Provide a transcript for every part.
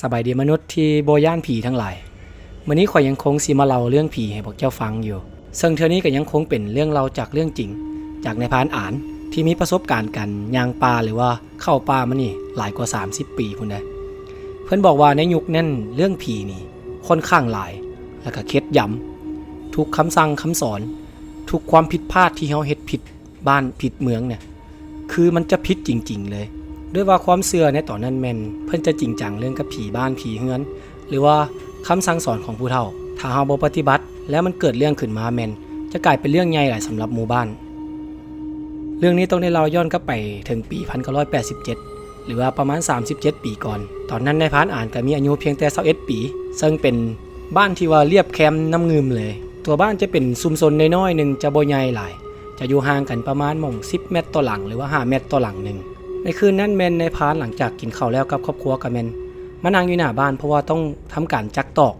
สบายดีมนุษย์ที่บ่ย่านผีทั้งหลายมื้อนี้ข่อยยังคงสิมาเล่าเรื่องผีให้พวกเจ้าฟังอยู่ซึ่งเทื่อนี้ก็ยังคงเป็นเรื่องเล่าจากเรื่องจริงจากนายพรานอ่านที่มีประสบการณ์กันย่างป่าหรือว่าเข้าป่ามานี่หลายกว่า30ปีพุ่นเด้เพิ่นบอกว่าในยุคนั้นเรื่องผีนี่ค่อนข้างหลายแล้วก็เคล็ดย้ำทุกคำสั่งคำสอนทุกความผิดพลาดที่เฮาเฮ็ดผิดบ้านผิดเมืองเนี่ยคือมันจะผิดจริงๆเลยด้วยว่าความเชื่อในตอนนั้นแม่นเพิ่นจะจริงจังเรื่องกับผีบ้านผีเฮือนหรือว่าคำสั่งสอนของผู้เฒ่าถ้าเฮาบ่ปฏิบัติแล้วมันเกิดเรื่องขึ้นมาแม่นจะกลายเป็นเรื่องใหญ่หลายสำหรับหมู่บ้านเรื่องนี้ต้องได้เล่าย้อนกลับไปถึงปี1987หรือว่าประมาณ37ปีก่อนตอนนั้นนายพรานอ่านก็มีอายุเพียงแต่21ปีซึ่งเป็นบ้านที่ว่าเรียบแคมป์น้ำงืมเลยตัวบ้านจะเป็นชุมชนน้อยๆนึงจะบ่ใหญ่หลายจะอยู่ห่างกันประมาณ10เมตรต่อหลังหรือว่า5เมตรต่อหลังนึงในคืนนั้นแมนนายพรานหลังจากกินข้าวแล้วกับครอบครัวกับแมนมานั่งอยู่หน้าบ้านเพราะว่าต้องทำการจักตอก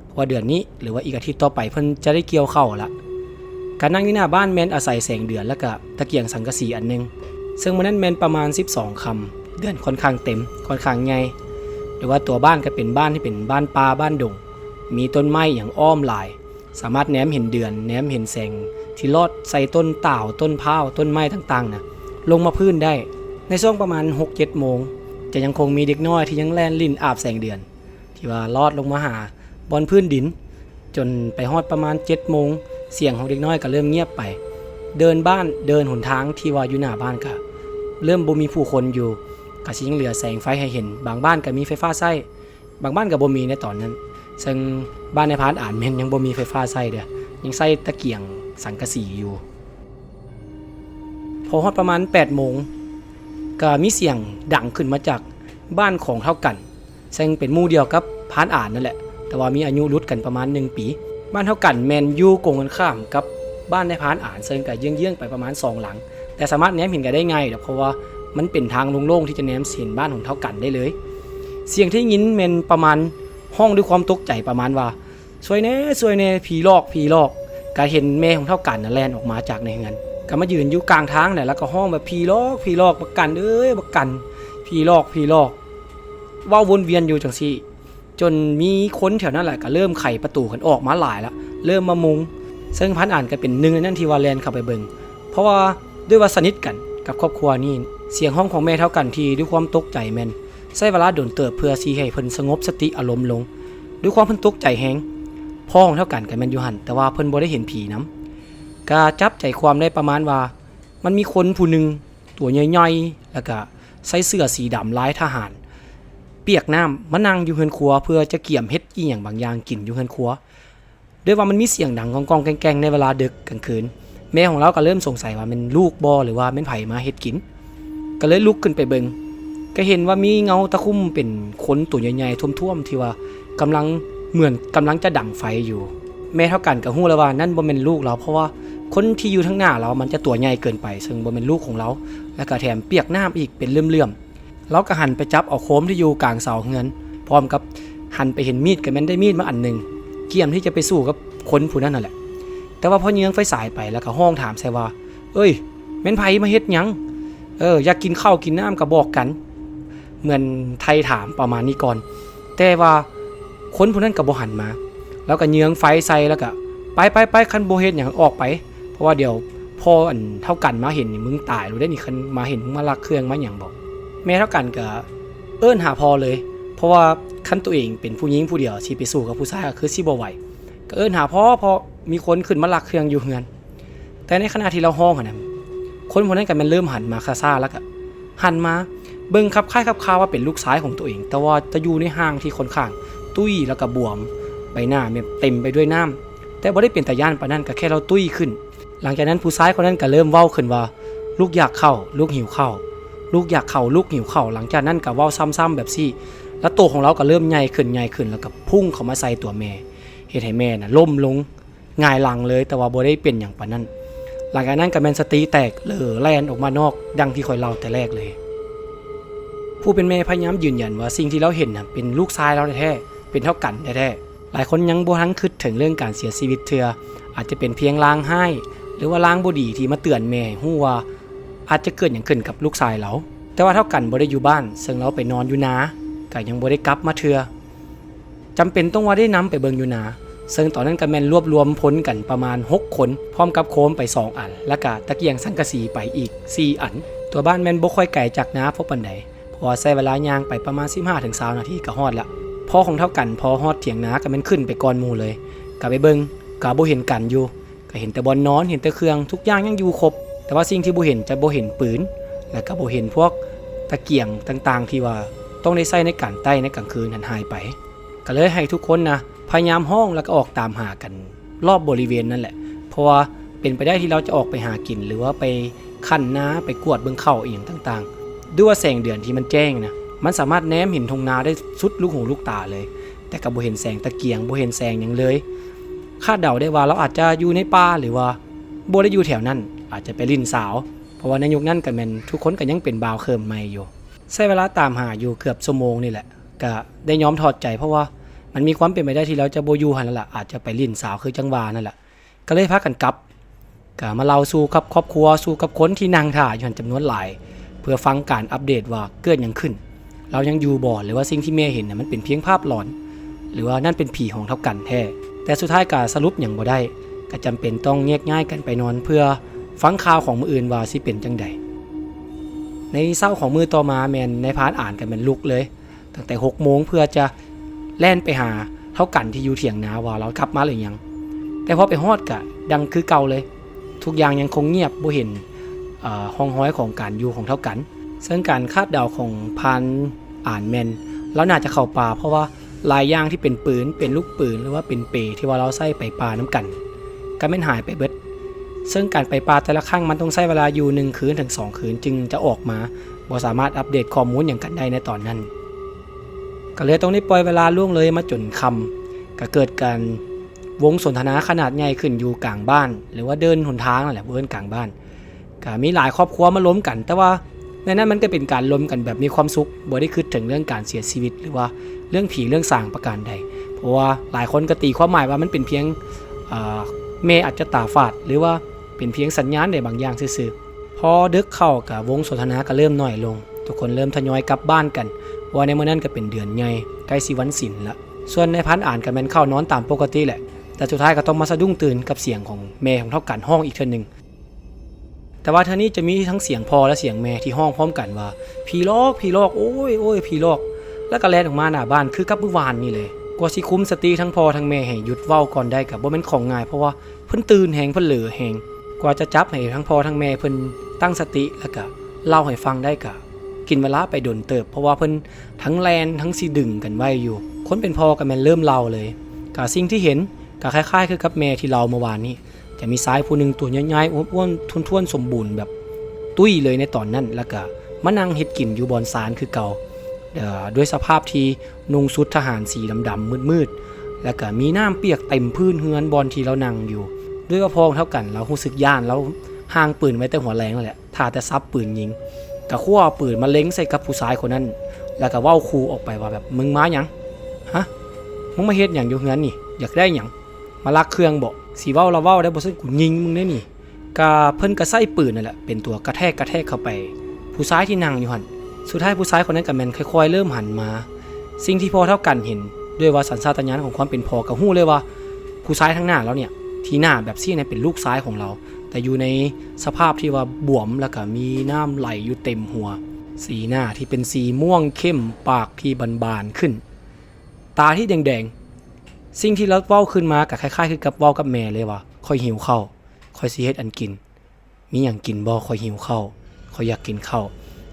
เพราะว่าเดือนนี้หรือว่าอีกอาทิตย์ต่อไปเพิ่นจะได้เกี่ยวข้าวละการนั่งอยู่หน้าบ้านแมนอาศัยแสงเดือนแล้วก็ตะเกียงสังกะสีอันนึงซึ่งมื้อนั้นแมนประมาณ12ค่ำเดือนค่อนข้างเต็มค่อนข้างใหญ่หรือว่าตัวบ้านก็เป็นบ้านที่เป็นบ้านป่าบ้านดงมีต้นไม้อย่างอ้อมหลายสามารถแนมเห็นเดือนแนมเห็นแสงที่ลอดใส่ต้นต่าวต้นพร้าวต้นไม้ต่างๆนะลงมาพื้นได้ในช่วงประมาณ 6-7 โมงจะยังคงมีเด็กน้อยที่ยังแล่นลิ้นอาบแสงเดือนที่ว่าลอดลงมาหาบนพื้นดินจนไปฮอดประมาณ 7 โมงเสียงของเด็กน้อยก็เริ่มเงียบไปเดินบ้านเดินหนทางที่ว่าอยู่หน้าบ้านก็เริ่มบ่มีผู้คนอยู่ก็สิยังเหลือแสงไฟให้เห็นบางบ้านก็มีไฟฟ้าใช้บางบ้านก็บ่มีในตอนนั้นซึ่งบ้านในพานอ่านแม่นยังบ่มีไฟฟ้าใช้เด้อยังใช้ตะเกียงสังกะสีอยู่พอฮอดประมาณ 8 โมงก็มีเสียงดังขึ้นมาจากบ้านของเท่ากันซึ่งเป็นหมู่เดียวกับพานอ่านนั่นแหละแต่ว่ามีอายุรุดกันประมาณ1ปีบ้านเท่ากันแมนอยู่กงกันข้ามกับบ้านในพานอ่านซึ่งก็เยื้องๆไปประมาณ2หลังแต่สามารถแนมเห็นกันได้ง่ายเพราะว่ามันเป็นทางโล่งๆที่จะแนมเห็นบ้านของเท่ากันได้เลยเสียงที่ยินแมนประมาณห้องด้วยความตกใจประมาณว่าช่วยแน่ผีหลอกก็เห็นแม่ของเท่ากันน่ะแล่นออกมาจากในเฮือนก็มายืนอยู่กลางทางเนี่ยแล้วก็ห้องแบบผีหลอกบักกันบักกันผีหลอกเว้าวนเวียนอยู่จังซี่จนมีคนแถวนั้นแหละก็เริ่มไขประตูกันออกมาหลายแล้วเริ่มมามุงซึ่งพันอ่านก็เป็นหนึ่งในนั้นที่ว่าแลนเข้าไปเบิ่งเพราะว่าด้วยว่าสนิทกันกับครอบครัวนี่เสียงห้องของแม่เท่ากันที่ด้วยความตกใจแม่นใช้เวลาโดนเติบเพื่อสิให้เพิ่นสงบสติอารมณ์ลงด้วยความเพิ่นตกใจแฮงพ่อของเท่ากันก็แม่นอยู่หั่นแต่ว่าเพิ่นบ่ได้เห็นผีนํก็จับใจความได้ประมาณว่ามันมีคนผู้หนึ่งตัวใหญ่ๆแล้วก็ใส่เสื้อสีดำลายทหารเปียกน้ำมานั่งอยู่เฮือนครัวเพื่อจะเกี่ยมเฮ็ดอีหยังบางอย่างกินอยู่เฮือนครัวด้วยว่ามันมีเสียงดังก้องๆแกงๆในเวลาดึกกลางคืนแม่ของเราก็เริ่มสงสัยว่าเป็นลูกบ่หรือว่าเป็นไผมาเฮ็ดกินก็เลยลุกขึ้นไปเบิ่งก็เห็นว่ามีเงาตะคุ่มเป็นคนตัวใหญ่ๆท่วมๆที่ว่ากำลังจะดั่งไฟอยู่แม่เท่ากันก็ฮู้แล้วว่านั่นบ่แม่นลูกเราเพราะว่าคนที่อยู่ทั้งหน้าเรามันจะตัวใหญ่เกินไปซึ่งบ่แม่นลูกของเราแล้วก็แถมเปียกน้ำอีกเป็นเลื่อมๆเราก็หันไปจับเอาโคมที่อยู่กลางเสาเฮือนพร้อมกับหันไปเห็นมีดก็แม่นได้มีดมาอันนึงเกี่ยมที่จะไปสู้กับคนผู้นั้นนั่นแหละแต่ว่าพอเยื้องไฟสายไปแล้วก็ห้องถามใส่ว่าเอ้ยแม่นไผมาเฮ็ดหยังอยากกินข้าวกินน้ำก็บอกกันเหมือนไทยถามประมาณนี้ก่อนแต่ว่าคนผู้นั้นก็บ่หันมาแล้วก็เยื้องไฟใส่แล้วก็ไปคันบ่เฮ็ดหยังออกไปเพราะว่าเดี๋ยวพ่ออันเท่ากันมาเห็นนี่มึงตายรู้ได้นี่คันมาเห็นมึงมาลักเครื่องมาหยังบอกแม่เท่ากันก็เอิ้นหาพ่อเลยเพราะว่าคันตัวเองเป็นผู้หญิงผู้เดียวสิไปสู้กับผู้ชายก็คือสิบ่ไหวก็เอิ้นหาพ่อพอมีคนขึ้นมาลักเครื่องอยู่เฮือนแต่ในขณะที่เราห้องอ่ะนะคนพวกนั้นก็มันเริ่มหันมาซ่าๆแล้วก็หันมาเบิ่งครับคล้ายครับคาว่าเป็นลูกชายของตัวเองแต่ว่าจะอยู่ในห้างที่ค่อนข้างตุ้ยแล้วก็บวมใบหน้าเนี่ยเต็มไปด้วยน้ำแต่บ่ได้เป็นตาย่านปานนั้นก็แค่เราตุ้ยขึ้นหลังจากนั้นผู้ชายคนนั้นก็เริ่มเว้าขึ้นว่าลูกอยากเข้าลูกหิวข้าวลูกอยากเข้าลูกหิวข้าวหลังจากนั้นก็เว้าซ้ำๆแบบซี่แล้วตัวของเราก็เริ่มใหญ่ขึ้นแล้วก็พุ่งเข้ามาใส่ตัวแม่เฮ็ดให้แม่น่ะล้มลงหงายหลังเลยแต่ว่าบ่ได้เป็นหยังปานนั้นหลังจากนั้นก็แม่นสติแตกแล่นออกมานอกดังที่ค่อยเล่าแต่แรกเลยผู้เป็นแม่พยายามยืนยันว่าสิ่งที่เราเห็นน่ะเป็นลูกชายเราแท้ๆเป็นเท่ากันแท้ๆหลายคนยังบ่ทันคิดถึงเรื่องการเสียชีวิตเทื่ออาจจะเป็นเพียงลางไห้หรือว่าลางบ่ดีที่มาเตือนแม่ฮู้ว่าอาจจะเกิดหยังขึ้นกับลูกชายเราแต่ว่าเท่ากันบ่ได้อยู่บ้านซึ่งเราไปนอนอยู่นา ก็ยังบ่ได้กลับมาเทื่อจำเป็นต้องว่าได้นำไปเบิ่งอยู่นาซึ่งตอนนั้นก็แม่นรวบรวมผลกันประมาณ6คนพร้อมกับโคมไป2อันแล้วก็ตะเกียงสังกะสีไปอีก4อันตัวบ้านแม่นบ่ค่อยไกลจากนาพบปานใดเพราะว่าใช้เวลาย่างไปประมาณ 15-20 นาทีก็ฮอดละพอของเท่ากันพอฮอดเถียงนาก็แม่นขึ้นไปก่อนหมู่เลยก็ไปเบิ่งก็บ่เห็นกันอยู่ก็เห็นแต่บอนนอนเห็นแต่เครื่องทุกอย่างยังอยู่ครบแต่ว่าสิ่งที่บ่เห็นจะบ่เห็นปืนแล้วก็บ่เห็นพวกตะเกียงต่างๆที่ว่าต้องได้ใช้ในการใต้ในกลางคืนนั้นหายไปก็เลยให้ทุกคนนะพยายามห้องแล้วก็ออกตามหากันรอบบริเวณนั่นแหละเพราะว่าเป็นไปได้ที่เราจะออกไปหากินหรือว่าไปคั่นนาไปกวดเบิ่งเข้าอีกต่างๆด้วยว่าแสงเดือนที่มันแจ้งนะมันสามารถแนมเห็นทุ่งนาได้สุดลูกหูลูกตาเลยแต่ก็บ่เห็นแสงตะเกียงบ่เห็นแสงหยังเลยคาดเดาได้ว่าเราอาจจะอยู่ในป่าหรือว่าบ่ได้อยู่แถวนั้นอาจจะไปลิ้นสาวเพราะว่าในยุคนั้นก็แม่นทุกคนก็ยังเป็นบ่าวเคิมใหม่อยู่ใช้เวลาตามหาอยู่เกือบชั่วโมงนี่แหละก็ได้ยอมถอดใจเพราะว่ามันมีความเป็นไปได้ที่เราจะบ่อยู่หั่นนั่นล่ะอาจจะไปลิ้นสาวคือจังหวะนั่นแหละก็เลยพากันกลับก็มาเล่าสู่กับครอบครัวสู่กับคนที่นั่งท่าอยู่จำนวนหลายเพื่อฟังการอัปเดตว่าเกิดหยังขึ้นเรายังอยู่บ่หรือว่าสิ่งที่แม่เห็นน่ะมันเป็นเพียงภาพหลอนหรือว่านั่นเป็นผีของเท่ากันแท้แต่สุดท้ายก็สรุปหยังบ่ได้ก็จำเป็นต้องแยกย้ายกันไปนอนเพื่อฟังข่าวของมื้ออื่นว่าสิเป็นจังใดในเช้าของมื้อต่อมาแม่นในพานอ่านกันแม่นลุกเลยตั้งแต่ 6 โมงเพื่อจะแล่นไปหาเท่ากันที่อยู่เถียงนาว่าเรากลับมาหรือยังแต่พอไปฮอดก็ดังคือเก่าเลยทุกอย่างยังคงเงียบบ่เห็นห้องห้อยของการอยู่ของเท่ากันซึ่งการคาดเดาของพานอ่านแม่นแล้วน่าจะเข้าป่าเพราะว่าลายย่างที่เป็นปืนเป็นลูกปืนหรือว่าเป็นเปที่ว่าเราใส่ไปป่าน้ำกันก็แม่นหายไปเบิดซึ่งการไปป่าแต่ละครั้งมันต้องใช้เวลาอยู่1คืนถึง2คืนจึงจะออกมาบ่สามารถอัปเดตข้อมูลอย่างกันได้ในตอนนั้นก็เลยต้องได้ปล่อยเวลาล่วงเลยมาจนค่ำก็เกิดการวงสนทนาขนาดใหญ่ขึ้นอยู่กลางบ้านหรือว่าเดินหนทางนั่นแหละเดินกลางบ้านก็มีหลายครอบครัวมาล้มกันแต่ว่าในนั้นมันก็เป็นการล้มกันแบบมีความสุขบ่ได้คิดถึงเรื่องการเสียชีวิตหรือว่าเรื่องผีเรื่องสางประการใดเพราะว่าหลายคนก็ตีความหมายว่ามันเป็นเพียงเมอาจจะตาฝาดหรือว่าเป็นเพียงสัญญาณใดบางอย่างซื่อๆพอดึกเข้ากับวงสนทนาก็เริ่มน้อยลงทุกคนเริ่มทยอยกลับบ้านกันว่าในเมื่อนั้นก็เป็นเดือนใหญ่ใกล้สิวันศีลละส่วนในพันอ่านก็แม่นเข้านอนตามปกติแหละแต่สุดท้ายก็ต้องมาสะดุ้งตื่นกับเสียงของแม่ของเท่ากันห้องอีกเทื่อนึงแต่ว่าเท่านี้จะมีทั้งเสียงพ่อและเสียงแม่ที่ห้องพร้อมกันว่าผีหลอกผีหลอกโอ้ยโอ้ยผีหลอกแล้วก็แล่นออกมาหน้าบ้านคือกับเมื่อวานนี่เลยกว่าสิคุ้มสติทั้งพ่อทั้งแม่ให้หยุดเว้าก่อนได้ก็บ่แม่นของง่ายเพราะว่าเพิ่นตื่นแฮงเพิ่นเหลือแฮงกว่าจะจับให้ทั้งพ่อทั้งแม่เพิ่นตั้งสติแล้วก็เล่าให้ฟังได้ก็กินเวลาไปโดนเติบเพราะว่าเพิ่นทั้งแลนทั้งสิดึงกันไว้อยู่คนเป็นพ่อก็แม่นเริ่มเล่าเลยก็สิ่งที่เห็นก็คล้ายๆคือกับแม่ที่เราเมื่อวานนี้จะมีซ้ายผู้นึงตัวใหญ่ๆอ้วนๆท้วนๆสมบูรณ์แบบตุ้ยเลยในตอนนั้นแล้วก็มานั่งเฮ็ดกินอยู่บนศาลคือเก่าด้วยสภาพที่นุ่งชุดทหารสีดำๆมืดๆแล้วก็มีน้ำเปียกเต็มพื้นเฮือนบอนที่เรานั่งอยู่ด้วยว่าพองเท่ากันเรารู้สึกย่านแล้วห่างปืนไว้แต่หัวแรงนั่นแหละถ้าแต่ซับปืนยิงก็ขั้วปืนมาเล็งใส่กับผู้ชายคนนั้นแล้วก็เว้าคูออกไปว่าแบบมึงมาหยังฮะมึงมาเฮ็ดหยังอยู่เฮือนนี่อยากได้หยังมาลักเครื่องบ่สิเว้าเราเว้าได้บ่ซั่นกูยิงมึงได้นี่ก็เพิ่นก็ใส่ปืนนั่นแหละเป็นตัวกระแทกเข้าไปผู้ชายที่นั่งอยู่หั่นสุดท้ายผู้ชายคนนั้นก็แม่นค่อยๆเริ่มหันมาสิ่งที่พ่อเท่ากันเห็นด้วยว่าสัญชาตญาณของความเป็นพ่อก็ฮู้เลยว่าผู้ชายทั้งหน้าแล้วเนี่ยที่หน้าแบบซี่เนี่ยเป็นลูกชายของเราแต่อยู่ในสภาพที่ว่าบวมแล้วก็มีน้ำไหลอยู่เต็มหัวสีหน้าที่เป็นสีม่วงเข้มปากที่บานๆขึ้นตาที่แดงๆสิ่งที่เราเว้าขึ้นมาก็คล้ายๆคือกับเว้ากับแม่เลยว่าค่อยหิวข้าวค่อยสิเฮ็ดอันกินมีหยังกินบ่ค่อยหิวข้าวค่อยอยากกินข้าว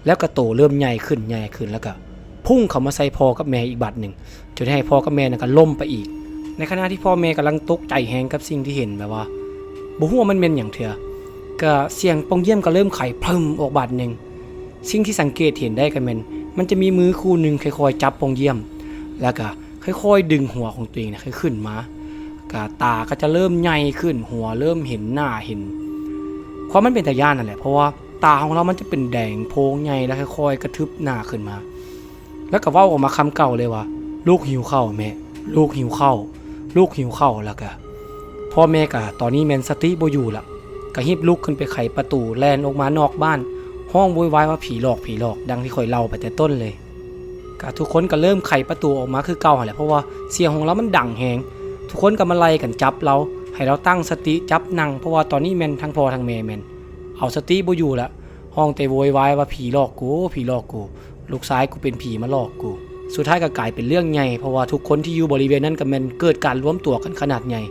แล้วก็โตเริ่มใหญ่ขึ้นแล้วก็พุ่งเข้ามาใส่พ่อกับแม่อีกบัดหนึ่งจนให้พ่อกับแม่นั่นก็ล้มไปอีกในขณะที่พ่อแม่กำลังตกใจแฮงกับสิ่งที่เห็นแบบว่าบ่ฮู้ว่ามันเป็นหยังเถื่อก็เสียงปองเยี่ยมก็เริ่มไข่พรึมออกบัดหนึ่งสิ่งที่สังเกตเห็นได้ก็แม่นมันจะมีมือคู่นึงค่อยๆจับปองเยี่ยมแล้วก็ค่อยๆดึงหัวของตัวเองให้ขึ้นมาก็ตาก็จะเริ่มใหญ่ขึ้นหัวเริ่มเห็นหน้าเห็นความมันเป็นตาย่านนั่นแหละเพราะว่าตาของเรามันจะเป็นแดงโพงใหญ่แล้วค่อยๆกระทึบหน้าขึ้นมาแล้วก็เว้าออกมาคำเก่าเลยว่าลูกหิวข้าวแม่ลูกหิวข้าวลูกหิวข้าวแล้วก็พ่อแม่ก็ตอนนี้แม่นสติบ่อยู่ละก็รีบลุกขึ้นไปไขประตูแล่นออกมานอกบ้านห้องโวยวายว่าผีหลอกดังที่ค่อยเล่าไปแต่ต้นเลย ก็ทุกคนก็เริ่มไขประตูออกมาคือเก่าแหละเพราะว่าเสียงของเรามันดังแฮงทุกคนก็มาไล่กันจับเราให้เราตั้งสติจับนั่งเพราะว่าตอนนี้แม่นทั้งพ่อทั้งแม่แม่นเอาสติบ่อยู่ละห้องแต่โวยวายว่าผีหลอกกูผีหลอกกูลูกชายกูเป็นผีมาหลอกกูสุดท้ายก็กลายเป็นเรื่องใหญ่เพราะว่าทุกคนที่อยู่บริเวณนั้นก็แม่นเกิดการรวมตัวกันขนาดใหญ่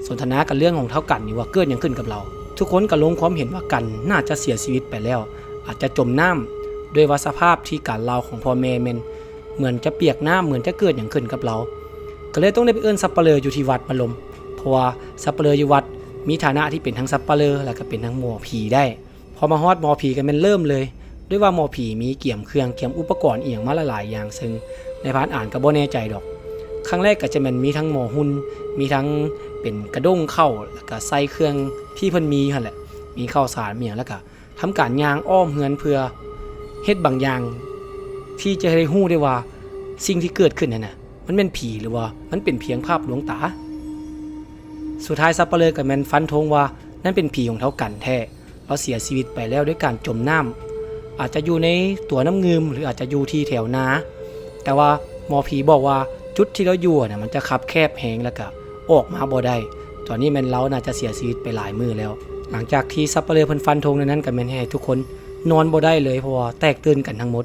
สนทนากันเรื่องของเท่ากันนี่ว่าเกิดหยังขึ้นกับเราทุกคนก็ลงความเห็นว่ากันน่าจะเสียชีวิตไปแล้วอาจจะจมน้ำด้วยว่าสภาพที่การเล่าของพ่อแม่แม่นเหมือนจะเปียกน้ำเหมือนจะเกิดหยังขึ้นกับเราก็เลยต้องได้ไปเอิ้นสัปเหร่ออยู่ที่วัดมาลมเพราะว่าสัปเหร่ออยู่วัดมีฐานะที่เป็นทั้งสัปเหร่อแล้วก็เป็นทั้งหมอผีได้พอมาฮอดหมอผีกันแม่นเริ่มเลยด้วยว่าหมอผีมีเกี่ยมเครื่องเกี่ยมอุปกรณ์เอียงมาหลายๆอย่างซึ่งในพานอ่านก็บ่แน่ใจดอกครั้งแรกก็จะแม่นมีทั้งหมอหุ่นมีทั้งเป็นกระด้งเข้าแล้วก็ใส่เครื่องที่เพิ่นมีหั่นแหละมีข้าวสารมีหยังแล้วก็ทำการย่างอ้อมเฮือนเพื่อเฮ็ดบางอย่างที่จะได้ฮู้ได้ว่าสิ่งที่เกิดขึ้นนั่นน่ะมันเป็นผีหรือว่ามันเป็นเพียงภาพลวงตาสุดท้ายสัปเหร่อก็แม่นฟันธงว่านั่นเป็นผีของเท่ากันแท้เราเสียชีวิตไปแล้วด้วยการจมน้ำอาจจะอยู่ในตัวน้ำเงิมหรืออาจจะอยู่ที่แถวนาแต่ว่าหมอผีบอกว่าจุดที่เราอยู่น่ะมันจะคับแคบแหงแล้วก็ออกมาบ่ได้ตอนนี้แม่นเราน่าจะเสียชีวิตไปหลายมื้อแล้วหลังจากที่สัปเหร่อเพิ่นฟันธงนั้นก็แม่นให้ทุกคนนอนบ่ได้เลยเพราะว่าแตกตื่นกันทั้งหมด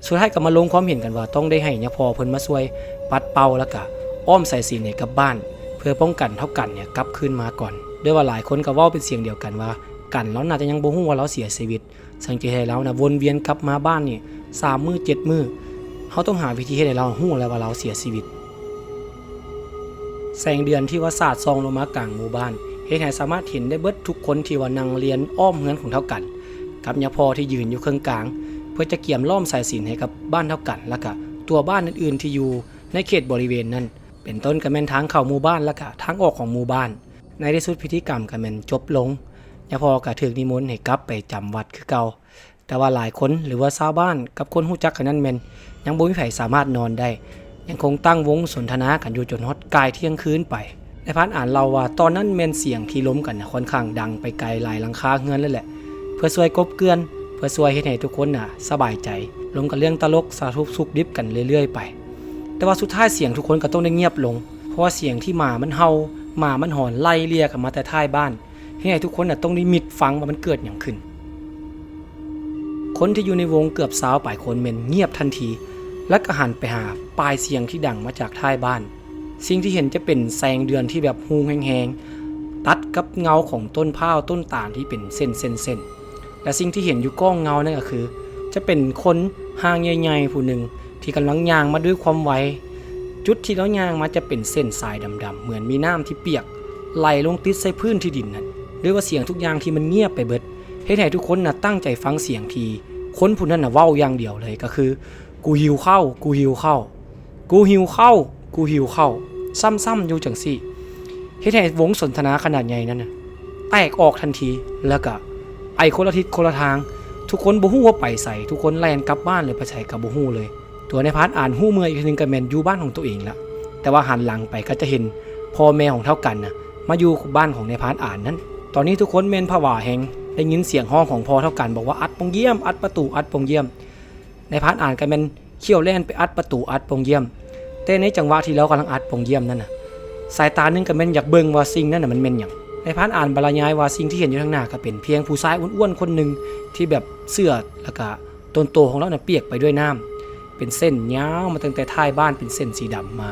สุดท้ายก็มาลงความเห็นกันว่าต้องได้ให้ยาพ่อเพิ่นมาช่วยปัดเป่าแล้วก็อ้อมสายสิญจน์ให้กลับบ้านเพื่อป้องกันเท่ากันเนี่ยกลับคืนมาก่อนด้วยว่าหลายคนก็เว้าเป็นเสียงเดียวกันว่ากันเราน่าจะยังบ่ฮู้ว่าเราเสียชีวิตสังเกตให้เรานะวนเวียนกลับมาบ้านนี่3 มื้อ 7 มื้อเฮาต้องหาวิธีให้เราฮู้แล้วว่าเราเสียชีวิตแสงเดือนที่ว่าสาดส่องลงมากลางหมู่บ้านเฮ็ดให้สามารถเห็นได้เบิดทุกคนที่ว่านั่งเรียนอ้อมเฮือนของเท่ากันกับยาพ่อที่ยืนอยู่เครื่องกลางเพื่อจะเกี่ยมล้อมสายสิญจน์ให้กับบ้านเท่ากันแล้วก็ตัวบ้านอื่นๆที่อยู่ในเขตบริเวณนั้นเป็นต้นก็แม่นทางเข้าหมู่บ้านแล้วก็ทางออกของหมู่บ้านในที่สุดพิธีกรรมก็แม่นจบลงยาพ่อก็ถูกนิมนต์ให้กลับไปจำวัดคือเก่าแต่ว่าหลายคนหรือว่าชาวบ้านกับคนฮู้จักกันนั้นแม่นยังบ่มีไผสามารถนอนได้ยังคงตั้งวงสนทนากันอยู่จนฮอดกายเที่ยงคืนไปในพานอ่านเราว่าตอนนั้นแม่นเสียงที่ล้มกันค่อนข้างดังไปไกลหลายหลังคาเฮือนเลยแหละเพื่อช่วยกบเกลื่อนเพื่อช่วยให้ทุกคนสบายใจลงกับเรื่องตลกสาธุสุขดิบกันเรื่อยๆไปแต่ว่าสุดท้ายเสียงทุกคนก็ต้องได้เงียบลงเพราะว่าเสียงที่หมามันเห่าหมามันหอนไล่เลียกันมาแต่ท้ายบ้านให้ทุกคนต้องได้มิดฟังว่ามันเกิดอย่างขึ้นคนที่อยู่ในวงเกือบ20ปลายคนเม่นเงียบทันทีและก็หันไปหาปลายเสียงที่ดังมาจากท้ายบ้านสิ่งที่เห็นจะเป็นแสงเดือนที่แบบฮูงแห้งๆตัดกับเงาของต้นพร้าวต้นตาลที่เป็นเส้นๆและสิ่งที่เห็นอยู่ก้องเงานั่นก็คือจะเป็นคนห่างใหญ่ๆผู้หนึ่งที่กำลังย่างมาด้วยความไวจุดที่แล้วย่างมาจะเป็นเส้นทรายดำๆเหมือนมีน้ำที่เปียกไหลลงติดใส่พื้นที่ดินนั่นด้วยว่าเสียงทุกอย่างที่มันเงียบไปเบิดให้ทุกคนตั้งใจฟังเสียงทีคนผู้นั้นเว้าอย่างเดียวเลยก็คือกูหิวข้าวกูหิวข้าวกูหิวข้าวกูหิวข้าวซ้ำๆอยู่จังซี่เฮ็ดให้วงสนทนาขนาดใหญ่นั้นแตกออกทันทีแล้วก็ไอคนละทิศคนละทางทุกคนบ่ฮู้ว่าไปไสทุกคนแล่นกลับบ้านเลยไปไสก็บ่ฮู้เลยตัวในพาร์ทอ่านฮู้เมื่ออีกนึงก็แม่นอยู่บ้านของตัวเองละแต่ว่าหันหลังไปก็จะเห็นพ่อแม่ของเท่ากันมาอยู่บ้านของในพาร์ทอ่านนั้นตอนนี้ทุกคนแม่นผวาแฮงได้ยินเสียงห้องของพ่อเท่ากันบอกว่าอัดปงเยี่ยมอัดประตูอัดปงเยี่ยมในพาร์ทอ่านก็แม่นเขี้ยวแล่นไปอัดประตูอัดปงเยี่ยมแต่ในจังหวะที่เรากำลังอัดปงเยี่ยมนั่นสายตานึงก็แม่นอยากเบิ่งว่าสิ่งนั้นมันแม่นหยังในพาร์ทอ่านบรรยายว่าสิ่งที่เห็นอยู่ข้างหน้าก็เป็นเพียงผู้ชายอ้วนๆคนนึงที่แบบเสื้อแล้วก็ต้นโตของเราเปียกไปด้วยน้ำเป็นเส้นยาวมาตั้งแต่ท้ายบ้านเป็นเส้นสีดำมา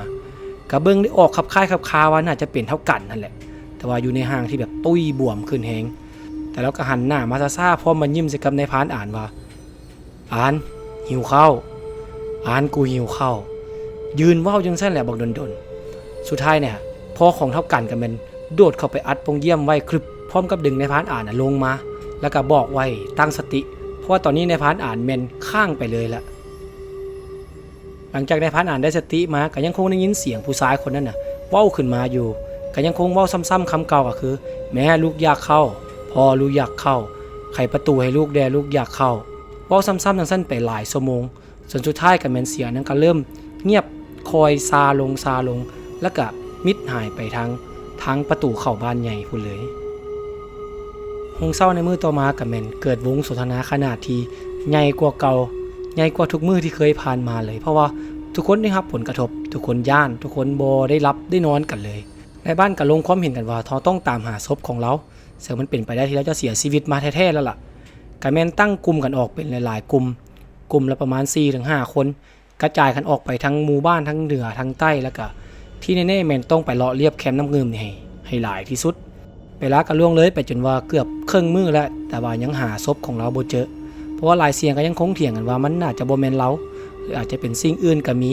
ก็เบิ่งได้ออกขับคายขับคาว่าน่าจะเป็นเท่ากันนั่นแหละแต่ว่าอยู่ในห้างที่แบบตุ้ยบวมขึ้นแฮงแต่แล้วก็หันหน้ามาซ่าๆพร้อมมันยิ้มใส่กับในพาร์ทอ่านว่าอ่านหิวข้าวอ่านกูหิวข้าวยืนว่าวจังซั่นแหละบอกดนๆสุดท้ายเนี่ยพ่อของเท่ากันก็เป็นโดดเข้าไปอัดปงเยี่ยมไว้ครึบพร้อมกับดึงในพาร์ทอ่านลงมาแล้วก็บอกไว้ตั้งสติเพราะว่าตอนนี้ในพาร์ทอ่านแม่นข้างไปเลยละหลังจากในพาร์ทอ่านได้สติมาก็ยังคงได้ยินเสียงผู้ชายคนนั้นเว้าขึ้นมาอยู่ก็ยังคงเว้าซ้ำๆคำเก่าก็คือแม่ลูกอยากเข้าพ่อลูกอยากเข้าไขประตูให้ลูกแด่ลูกอยากเข้าเว้าซ้ำๆสั้นๆไปหลายชั่วโมงจนสุดท้ายก็แม่นเสียงนั้นก็เริ่มเงียบคอยซาลงแล้วก็มิดหายไปทางประตูเข้าบ้านใหญ่พุ่นเลยหงเศร้าในมือต่อมาก็แม่นเกิดวงสนทนาขนาดที่ใหญ่กว่าเก่า ใหญ่กว่าทุกมื้อที่เคยผ่านมาเลยเพราะว่าทุกคนได้รับผลกระทบทุกคนย่านทุกคนบ่ได้รับได้นอนกันเลยในบ้านก็ลงความเห็นกันว่าเราต้องตามหาศพของเราซึ่งมันเป็นไปได้ที่เราจะเสียชีวิตมาแท้ๆแล้วล่ะก็แม่นตั้งกลุ่มกันออกเป็นหลายๆกลุ่มละประมาณ 4-5 คนกระจายกันออกไปทั้งหมู่บ้านทั้งเหนือทั้งใต้แล้วก็ที่แน่ๆแม่นต้องไปเลาะเลียบแคมป์น้ำเงิมนี่ให้หลายที่สุดเวลาก็ล่วงเลยไปจนว่าเกือบครึ่งมื้อแล้วแต่ว่ายังหาศพของเราบ่เจอเพราะว่าหลายเสียงก็ยังคงเถียงกันว่ามันน่าจะบ่แม่นเราหรืออาจจะเป็นสิ่งอื่นก็มี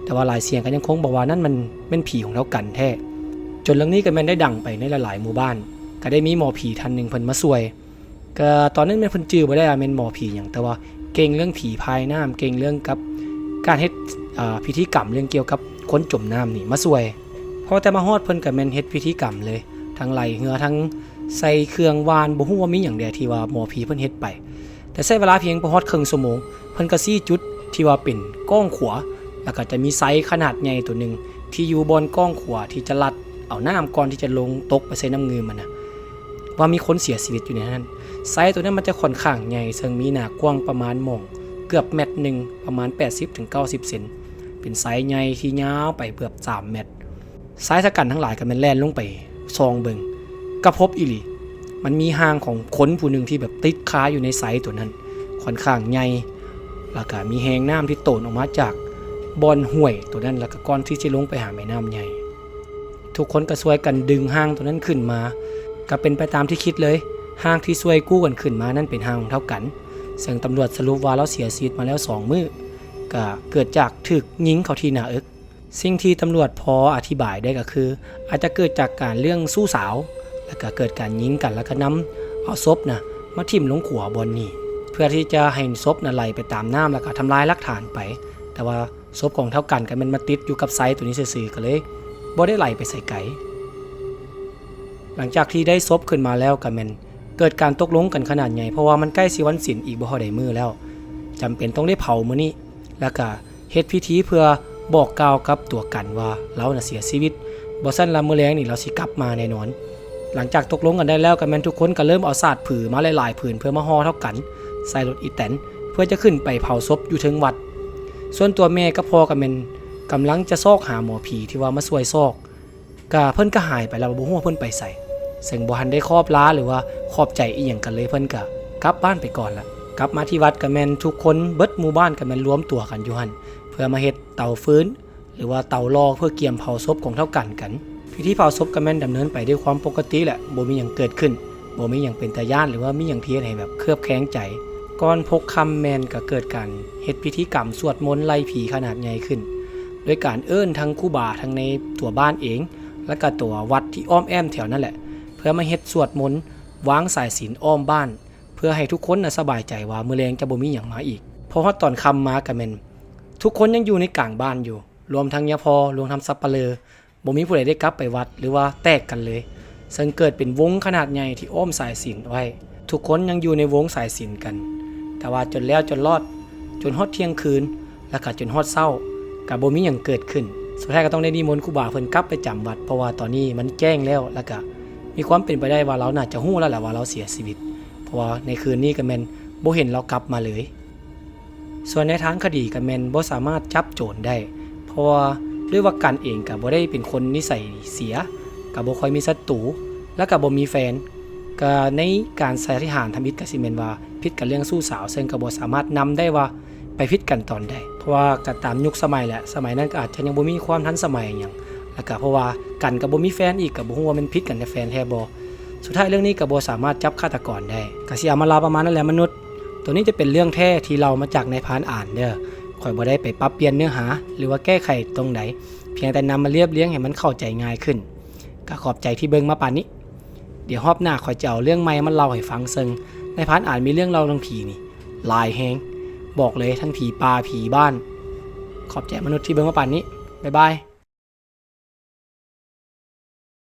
แต่ว่าหลายเสียงก็ยังคงบอกว่านั่นมันเป็นผีของเรากันแท้จนเรื่องนี้ก็แม่นได้ดังไปในหลายๆหมู่บ้านก็ได้มีหมอผีท่านนึงเพิ่นมาช่วยก็ตอนนั้นแม่นเพิ่นจื้อบ่ได้ว่าแม่นหมอผีหยังแต่ว่าเก่งเรื่องผีพายน้ำเก่งเรื่องกับการเฮ็ดพิธีกรรมเรื่องเกี่ยวกับคนจมน้ำนี่มาช่วยพอแต่มาฮอดเพิ่นก็แม่นเฮ็ดพิธีกรรมเลยทั้งไหลเหือทั้งใส่เครื่องวานบ่ฮู้ว่ามีหยังใดที่ว่าหมอผีเพิ่นเฮ็ดไปแต่ใช้เวลาเพียงบ่ฮอดครึ่งชั่วโมงเพิ่นก็ชี้จุดที่ว่าเป็นก้องขวาแล้วก็จะมีไซส์ขนาดใหญ่ตัวนึงที่อยู่บนก้องขวาที่จะลัดเอาน้ำก่อนที่จะลงตกไปใส่น้ำเงินมันนะว่ามีคนเสียชีวิตอยู่ในนั้นไซส์ตัวนั้นมันจะค่อนข้างใหญ่ซึ่งมีหน้ากว้างประมาณหม่องเกือบเมตรนึงประมาณ 80-90 เซนเป็นไซส์ใหญ่ที่ยาวไปเกือบ3 เมตรสายสกัดทั้งหลายก็แม่นแล่นลงไปซองเบิงก็พบอีหลีมันมีหางของคนผู้หนึ่งที่แบบติดคาอยู่ในไซส์ตัวนั้นค่อนข้างใหญ่แล้วก็มีแหงน้ำที่โตนออกมาจากบอนห้วยตัวนั้นแล้วก็ก่อนที่จะลงไปหาแม่น้ำใหญ่ทุกคนก็ช่วยกันดึงหางตัวนั้นขึ้นมาก็เป็นไปตามที่คิดเลยหางที่ช่วยกู้กันขึ้นมานั่นเป็นหางของเท่ากันซึ่งตำรวจสรุปว่าเราเสียชีวิตมาแล้ว2 มื้อก็เกิดจากถูกยิงเข้าที่หน้าอกสิ่งที่ตำรวจพออธิบายได้ก็คืออาจจะเกิดจากการเรื่องสู้สาวแล้วก็เกิดการยิงกันแล้วก็นำเอาศพนะมาทิ่มลงขัวบนนี่เพื่อที่จะให้ศพน่ะไหลไปตามน้ำแล้วก็ทำลายหลักฐานไปแต่ว่าศพของเท่ากันก็มันมาติดอยู่กับไซต์ตัวนี้ซื่อๆก็เลยบ่ได้ไหลไปใส่ไก่หลังจากที่ได้ศพขึ้นมาแล้วก็มันเกิดการตกลงกันขนาดใหญ่เพราะว่ามันใกล้สิวันศีลอีกบ่พอได้มื้อแล้วจำเป็นต้องได้เผามื้อนี้แล้วก็เฮ็ดพิธีเพื่อบอกกล่าวกับตัวกันว่าเราน่ะเสียชีวิตบ่ซั่นละมื้อแลงนี่เราสิกลับมาแน่นอนหลังจากตกลงกันได้แล้วก็แม่นทุกคนก็เริ่มเอาสาดผือมาหลายๆผืนเพื่อมาห่อเท่ากันใส่รถอีแตนเพื่อจะขึ้นไปเผาศพอยู่ถึงวัดส่วนตัวแม่กับพ่อก็แม่นกำลังจะซอกหาหมอผีที่ว่ามาช่วยซอกก็เพิ่นก็หายไปแล้วบ่ฮู้ว่าเพิ่นไปไสซึ่งบ่ทันได้ครอบลาหรือว่าขอบใจอีหยังกันเลยเพิ่นก็กลับบ้านไปก่อนละกลับมาที่วัดก็แม่นทุกคนเบิดหมู่บ้านก็แม่นรวมตัวกันอยู่หั่นเพื่อมาเฮ็ดเตาฟืนหรือว่าเตารอเพื่อเกี่ยมเผาศพของเท่ากันพิธีเผาศพก็แม่นดำเนินไปด้วยความปกติแหละบ่มีหยังเกิดขึ้นบ่มีหยังเป็นตาย้านหรือว่ามีหยังที่ให้แบบเคลือบแคลงใจก่อนพกคำแม่นก็เกิดการเฮ็ดพิธีกรรมสวดมนต์ไล่ผีขนาดใหญ่ขึ้นโดยการเอิ้นทั้งครูบาทั้งในตัวบ้านเองและก็ตัววัดที่อ้อมแอมแถวนั่นแหละเพื่อมาเฮ็ดสวดมนต์วางสายศีลอ้อมบ้านเพื่อให้ทุกคนน่ะสบายใจว่ามื้อแลงจะบ่มีหยังมาอีกเพราะว่าตอนค่ำมาก็แม่นทุกคนยังอยู่ในกลางบ้านอยู่รวมทั้งยาพอรวมทั้งสัปเหร่อบ่มีผู้ใดได้กลับไปวัดหรือว่าแตกกันเลยซึ่งเกิดเป็นวงขนาดใหญ่ที่อ้อมสายศีลไว้ทุกคนยังอยู่ในวงสายศีลกันแต่ว่าจนแล้วจนรอดจนฮอดเที่ยงคืนแล้วก็จนฮอดเช้าก็บ่มีหยังเกิดขึ้นสุดท้ายก็ต้องได้นิมนต์ครูบาเพิ่นกลับไปจำวัดเพราะว่าตอนนี้มันแจ้งแล้วก็มีความเป็นไปได้ว่าเราน่าจะฮู้แล้วแหละว่าเราเสียชีวิตเพราะว่าในคืนนี้ก็แม่นบ่เห็นเรากลับมาเลยส่วนในทางคดีก็แม่นบ่สามารถจับโจรได้เพราะว่าด้วยว่ากันเองก็บ่ได้เป็นคนนิสัยเสียก็บ่ค่อยมีศัตรูแล้วก็บ่มีแฟนก็ในการสันนิษฐานทำอิฐก็สิแม่นว่าผิดกันเรื่องสู้สาวซึ่งก็บ่สามารถนำได้ว่าไปผิดกันตอนใดเพราะว่าก็ตามยุคสมัยแหละสมัยนั้นก็อาจจะยังบ่มีความทันสมัยหยังแล้วก็เพราะว่ากันก็บ่มีแฟนอีกก็บ่ฮู้ว่ามันผิดกันแต่แฟนแท้บ่สุดท้ายเรื่องนี้ก็บ่สามารถจับฆาตกรได้ก็สิเอามาเล่าประมาณนั้นแหละมนุษย์ตัวนี้จะเป็นเรื่องแท้ที่เรามาจากในพานอ่านเด้อข่อยบ่ได้ไปปรับเปลี่ยนเนื้อหาหรือว่าแก้ไขตรงไหนเพียงแต่นำมาเรียบเรียงให้มันเข้าใจง่ายขึ้นก็ขอบใจที่เบิ่งมาป่านนี้เดี๋ยวรอบหน้าข่อยจะเอาเรื่องใหม่มาเล่าให้ฟังซึ่งในพานอ่านมีเรื่องเล่าเรื่องผีนี่หลายแฮงบอกเลยทั้งผีป่าผีบ้านขอบใจมนุษย์ที่เบิ่งมาป่านนี้บ๊ายบาย